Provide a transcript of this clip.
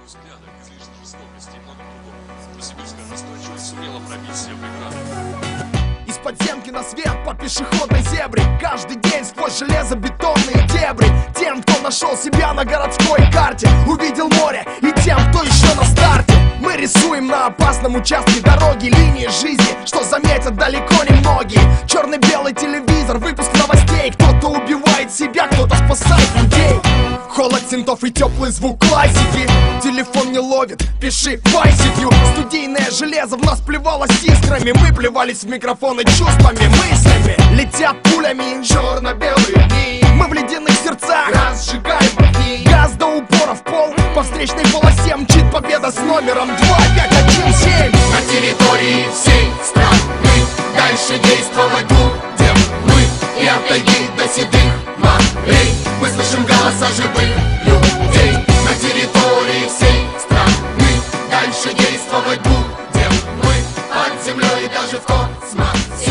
взглядах, излишней жестокости и многом другом. Новосибирская настойчивость сумела пробить все преграды. Из подземки на свет по пешеходной зебре. Каждый день сквозь железобетонные дебри. Тем, кто нашел себя на городской карте, увидел море, и тем, кто еще на старте. Мы рисуем на опасном участке дороги линии жизни, что заметят далеко не многие. Черно-белый телевизор, выпуск новостей. Кто-то убивает себя, кто-то спасает людей. Холод синтов и теплый звук классики. Телефон не ловит, пиши в ICQ. Студийное железо в нас плевалось искрами. Мы плевались в микрофоны чувствами, мыслями. Летят пулями черно-белые дни. Мы в ледяных сердцах разжигаем огни. Газ до упора в пол, по встречной полосе мчит победа с номером 2517. На территории всей страны дальше действовать будем мы. И от тайги до седых морей мы слышим голоса живых людей. На территории всей страны дальше действовать будем мы. Под землей и даже в космосе